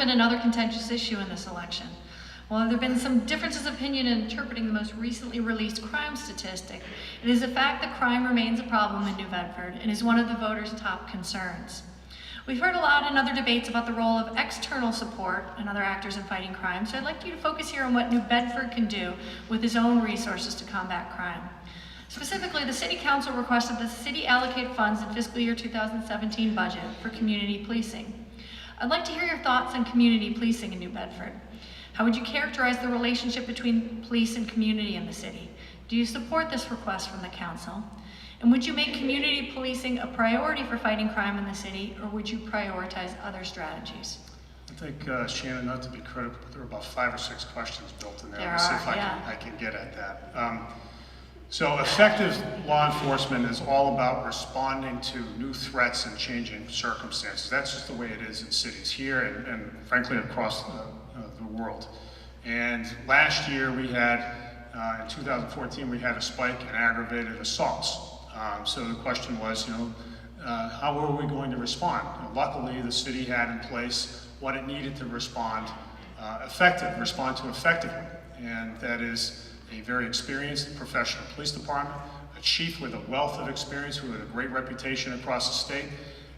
been another contentious issue in this election. While there have been some differences of opinion in interpreting the most recently released crime statistic, it is a fact that crime remains a problem in New Bedford and is one of the voters' top concerns. We've heard a lot in other debates about the role of external support and other actors in fighting crime, so I'd like you to focus here on what New Bedford can do with its own resources to combat crime. Specifically, the City Council requested the city allocate funds in fiscal year 2017 budget for community policing. I'd like to hear your thoughts on community policing in New Bedford. How would you characterize the relationship between police and community in the city? Do you support this request from the council? And would you make community policing a priority for fighting crime in the city, or would you prioritize other strategies? I think, Shannon, not to be critical, but there are about 5 or 6 questions built in there. There Let's see are, if yeah. I can get at that. So effective law enforcement is all about responding to new threats and changing circumstances. That's just the way it is in cities here and frankly across the world. And last year we had, in 2014, we had a spike in aggravated assaults. So the question was, how were we going to respond? Luckily, the city had in place what it needed to respond to effectively. And that is a very experienced professional police department, a chief with a wealth of experience who had a great reputation across the state,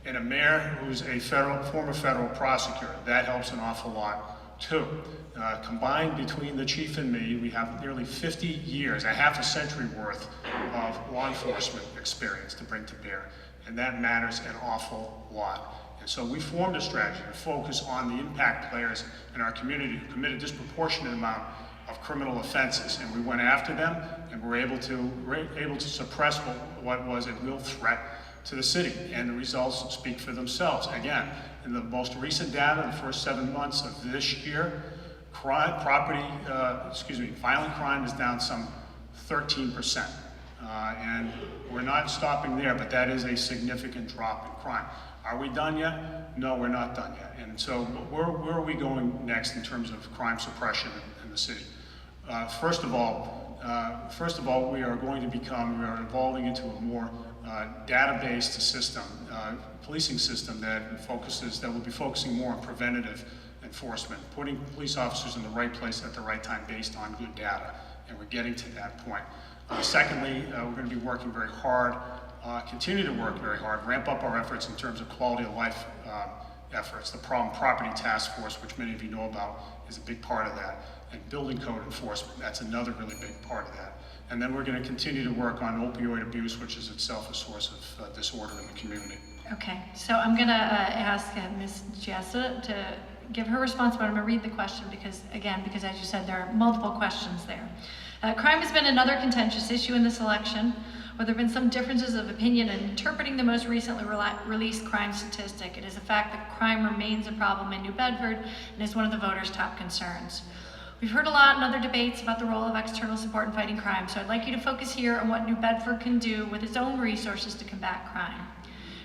and a mayor who's a former federal prosecutor. That helps an awful lot too. Combined between the chief and me, we have nearly 50 years, a half a century worth of law enforcement experience to bring to bear. And that matters an awful lot. And so we formed a strategy to focus on the impact players in our community who commit a disproportionate amount of criminal offenses, and we went after them, and were able to suppress what was a real threat to the city, and the results speak for themselves. Again, in the most recent data, the first 7 months of this year, violent crime is down some 13%, and we're not stopping there, but that is a significant drop in crime. Are we done yet? No, we're not done yet. And so where are we going next in terms of crime suppression in the city? First of all, we are evolving into a more data-based system, policing system that will be focusing more on preventative enforcement, putting police officers in the right place at the right time based on good data, and we're getting to that point. Secondly, we're going to be working very hard, continue to work very hard, ramp up our efforts in terms of quality of life efforts. The Problem Property Task Force, which many of you know about, is a big part of that. And building code enforcement, that's another really big part of that. And then we're going to continue to work on opioid abuse, which is itself a source of disorder in the community. Okay, so I'm going to ask Ms. Jessa to give her response, but I'm going to read the question because as you said, there are multiple questions there. Crime has been another contentious issue in this election, where there have been some differences of opinion in interpreting the most recently released crime statistic. It is a fact that crime remains a problem in New Bedford and is one of the voters' top concerns. We've heard a lot in other debates about the role of external support in fighting crime, so I'd like you to focus here on what New Bedford can do with its own resources to combat crime.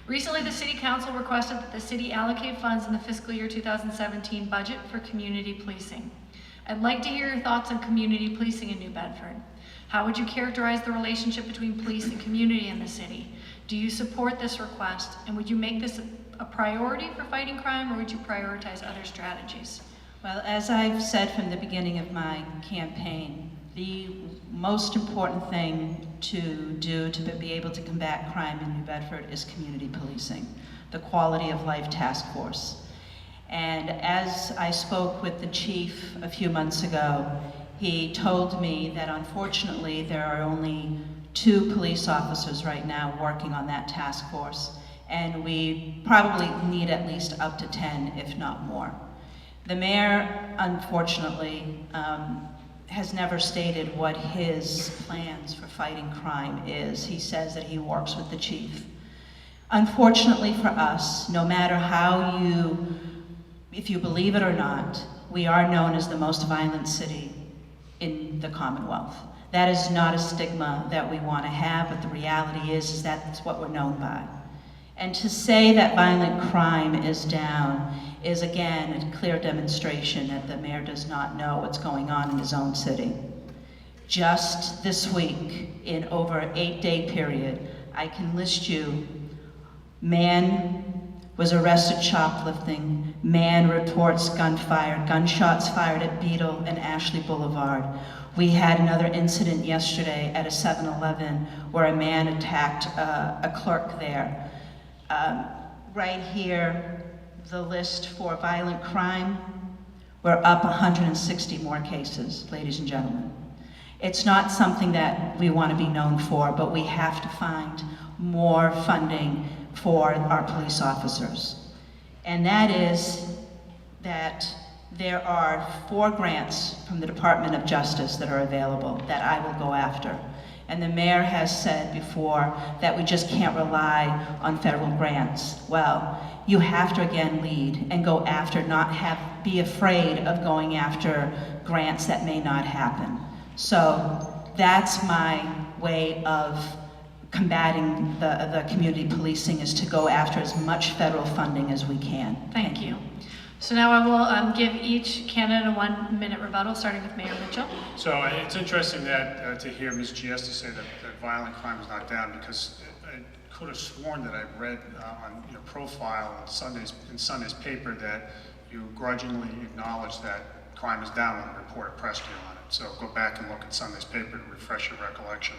Recently, the City Council requested that the city allocate funds in the fiscal year 2017 budget for community policing. I'd like to hear your thoughts on community policing in New Bedford. How would you characterize the relationship between police and community in the city? Do you support this request, and would you make this a priority for fighting crime, or would you prioritize other strategies? Well, as I've said from the beginning of my campaign, the most important thing to do to be able to combat crime in New Bedford is community policing, the Quality of Life Task Force. And as I spoke with the chief a few months ago, he told me that unfortunately there are only 2 police officers right now working on that task force, and we probably need at least up to 10, if not more. The mayor, unfortunately, has never stated what his plans for fighting crime is. He says that he works with the chief. Unfortunately for us, no matter if you believe it or not, we are known as the most violent city in the Commonwealth. That is not a stigma that we want to have, but the reality is that's what we're known by. And to say that violent crime is down is again a clear demonstration that the mayor does not know what's going on in his own city. Just this week, in over an 8-day period, I can list you man was arrested shoplifting. Man reports gunshots fired at Beetle and Ashley Boulevard. We had another incident yesterday at a 7-Eleven where a man attacked a clerk there. Right here, the list for violent crime, we're up 160 more cases, ladies and gentlemen. It's not something that we want to be known for, but we have to find more funding for our police officers. And that is that there are 4 grants from the Department of Justice that are available that I will go after. And the mayor has said before that we just can't rely on federal grants. Well, you have to again lead and go after, be afraid of going after grants that may not happen. So that's my way of combating the community policing, is to go after as much federal funding as we can. Thank you. So now I will give each candidate a 1-minute rebuttal, starting with Mayor Mitchell. So it's interesting that to hear Ms. Giesta say that violent crime is not down, because I could have sworn that I read on your profile in Sunday's paper that you grudgingly acknowledged that crime is down when the reporter pressed you on it. So go back and look at Sunday's paper to refresh your recollection.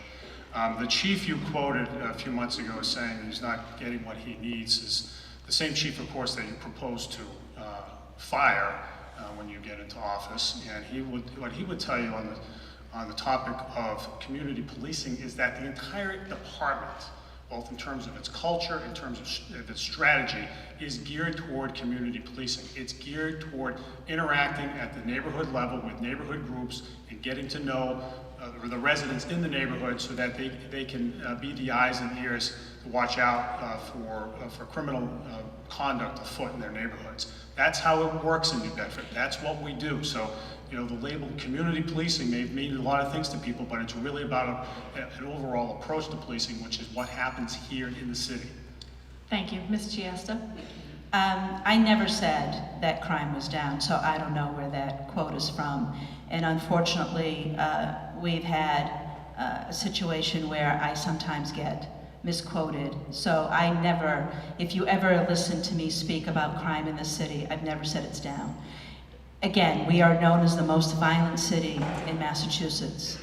The chief you quoted a few months ago as saying he's not getting what he needs is the same chief, of course, that you proposed to fire when you get into office. And what he would tell you on the topic of community policing is that the entire department, both in terms of its culture, in terms of its strategy, is geared toward community policing. It's geared toward interacting at the neighborhood level with neighborhood groups and getting to know the residents in the neighborhood so that they can be the eyes and ears to watch out for criminal conduct afoot in their neighborhoods. That's how it works in New Bedford. That's what we do. So, you know, the label community policing may mean a lot of things to people, but it's really about an overall approach to policing, which is what happens here in the city. Thank you. Ms. Giesta. I never said that crime was down, so I don't know where that quote is from. And unfortunately, we've had a situation where I sometimes get misquoted. So I never, if you ever listen to me speak about crime in the city, I've never said it's down. Again, we are known as the most violent city in Massachusetts.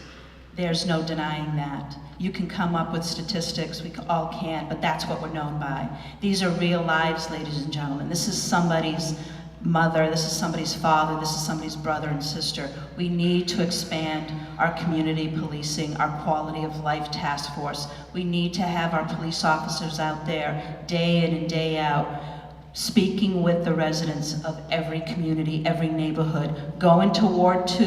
There's no denying that. You can come up with statistics, we all can, but that's what we're known by. These are real lives, ladies and gentlemen. This is somebody's mother, this is somebody's father, this is somebody's brother and sister. We need to expand our community policing, our quality of life task force. We need to have our police officers out there day in and day out, speaking with the residents of every community, every neighborhood. Go into Ward 2,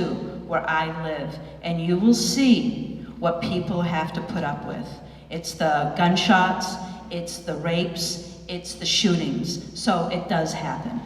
where I live, and you will see what people have to put up with. It's the gunshots, it's the rapes, it's the shootings. So it does happen.